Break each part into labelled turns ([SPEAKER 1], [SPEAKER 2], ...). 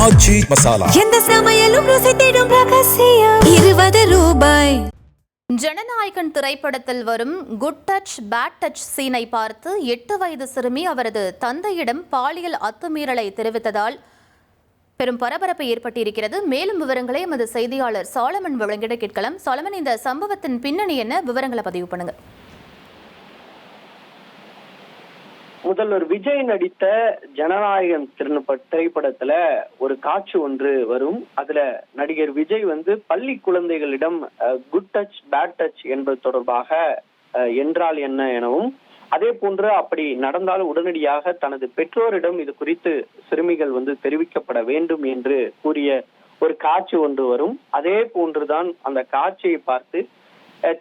[SPEAKER 1] ஆச்சி மசாலா.
[SPEAKER 2] எந்த சமையலும் ருசி தேடும் ரகசியம். 20 ரூபாய்.
[SPEAKER 3] ஜனநாயகன் திரைப்படத்தில் வரும் குட் டச் பேட் டச் சீனை பார்த்து 8 வயது சிறுமி அவரது தந்தையிடம் பாலியல் அத்துமீறலை தெரிவித்ததால் பெரும் பரபரப்பு ஏற்பட்டிருக்கிறது. மேலும் விவரங்களை எமது செய்தியாளர் சாலமன் வழங்கிட கேட்கலாம். சாலமன், இந்த சம்பவத்தின் பின்னணி என்ன, விவரங்களை பதிவு பண்ணுங்க.
[SPEAKER 4] முதல்வர் விஜய் நடித்த ஜனநாயகன் திரைப்படத்துல ஒரு காட்சி ஒன்று வரும். அதுல நடிகர் விஜய் பள்ளி குழந்தைகளிடம் குட் டச் பேட் டச் என்பது தொடர்பாக என்றால் என்ன எனவும், அதே போன்று அப்படி நடந்தால் உடனடியாக தனது பெற்றோரிடம் இது குறித்து சிறுமிகள் தெரிவிக்கப்பட வேண்டும் என்று கூறிய ஒரு காட்சி ஒன்று வரும். அதே போன்றுதான் அந்த காட்சியை பார்த்து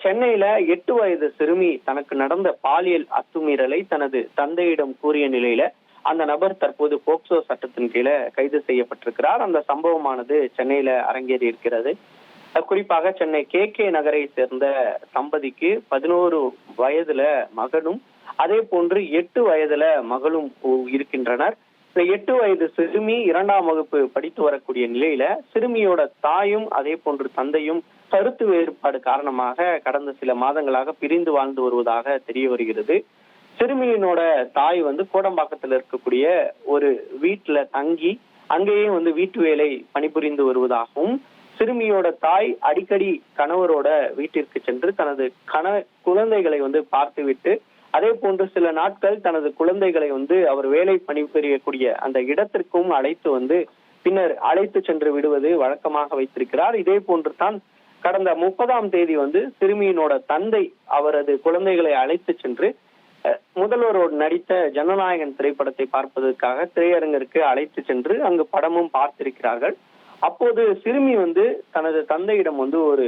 [SPEAKER 4] சென்னையில 8 வயது சிறுமி தனக்கு நடந்த பாலியல் அத்துமீறலை தனது தந்தையிடம் கூறிய நிலையில அந்த நபர் தற்போது போக்சோ சட்டத்தின் கீழே கைது செய்யப்பட்டிருக்கிறார். அந்த சம்பவமானது சென்னையில அரங்கேறி இருக்கிறது. குறிப்பாக சென்னை கே நகரை சேர்ந்த தம்பதிக்கு 11 வயதுல மகனும் அதே போன்று 8 வயதுல மகளும் இருக்கின்றனர். இந்த 8 வயது சிறுமி 2ஆம் வகுப்பு படித்து வரக்கூடிய நிலையில சிறுமியோட தாயும் அதே போன்று தந்தையும் கருத்து வேறுபாடு காரணமாக கடந்த சில மாதங்களாக பிரிந்து வாழ்ந்து வருவதாக தெரிய வருகிறது. சிறுமியினோட தாய் கோடம்பாக்கத்தில் இருக்கக்கூடிய ஒரு வீட்டுல தங்கி அங்கேயே வீட்டு வேலை பணிபுரிந்து வருவதாகவும், சிறுமியோட தாய் அடிக்கடி கணவரோட வீட்டிற்கு சென்று தனது குழந்தைகளை பார்த்துவிட்டு அதே போன்று சில நாட்கள் தனது குழந்தைகளை அவர் வேலை பணிபுரியக்கூடிய அந்த இடத்திற்கும் அழைத்து பின்னர் அழைத்து சென்று விடுவது வழக்கமாக வைத்திருக்கிறார். இதே போன்று தான் கடந்த 30ஆம் தேதி சிறுமியினோட தந்தை அவரது குழந்தைகளை அழைத்து சென்று முதல்வரோடு நடித்த ஜனநாயகன் திரைப்படத்தை பார்ப்பதற்காக திரையரங்கிற்கு அழைத்து சென்று அங்கு படமும் பார்த்திருக்கிறார்கள். அப்போது சிறுமி தனது தந்தையிடம் ஒரு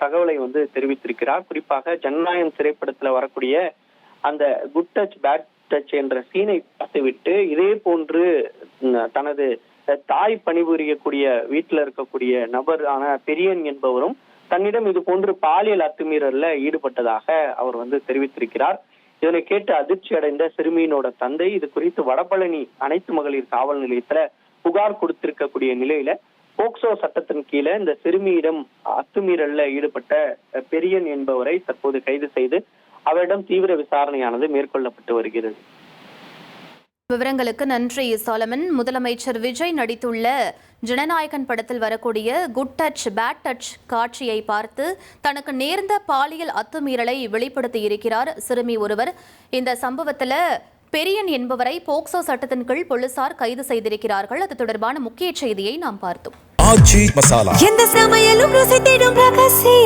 [SPEAKER 4] தகவலை தெரிவித்திருக்கிறார். குறிப்பாக ஜனநாயகன் திரைப்படத்துல வரக்கூடிய அந்த குட் டச் பேட் டச் என்ற சீனை பார்த்துவிட்டு இதே போன்று தனது தாய் பணிபுரியக்கூடிய வீட்டுல இருக்கக்கூடிய நபரான பெரியன் என்பவரும் தன்னிடம் இது போன்று பாலியல் அத்துமீறல்ல ஈடுபட்டதாக அவர் தெரிவித்திருக்கிறார். இதனை கேட்டு அதிர்ச்சி அடைந்த சிறுமியினோட தந்தை இது குறித்து வடபழனி அனைத்து மகளிர் காவல் நிலையத்துல புகார் கொடுத்திருக்கக்கூடிய நிலையில போக்சோ சட்டத்தின் கீழே இந்த சிறுமியிடம் அத்துமீறல்ல ஈடுபட்ட பெரியன் என்பவரை தற்போது கைது செய்து அவரிடம் தீவிர விசாரணையானது மேற்கொள்ளப்பட்டு வருகிறது.
[SPEAKER 3] விவரங்களுக்கு நன்றி சாலமன். முதலமைச்சர் விஜய் நடித்துள்ள ஜனநாயகன் படத்தில் வரக்கூடிய குட் டச் பேட் டச் காட்சியை பார்த்து தனக்கு நேர்ந்த பாலியல் அத்துமீறலை வெளிப்படுத்தி இருக்கிறார் சிறுமி ஒருவர். இந்த சம்பவத்தில் பெரியன் என்பவரை போக்சோ சட்டத்தின் கீழ் போலீசார் கைது செய்திருக்கிறார்கள். அது தொடர்பான முக்கிய செய்தியை நாம் பார்த்தோம்.
[SPEAKER 1] ஆச்சி மசாலா.
[SPEAKER 2] எந்த சமையலும் ருசி தேடும் ரகசியம்.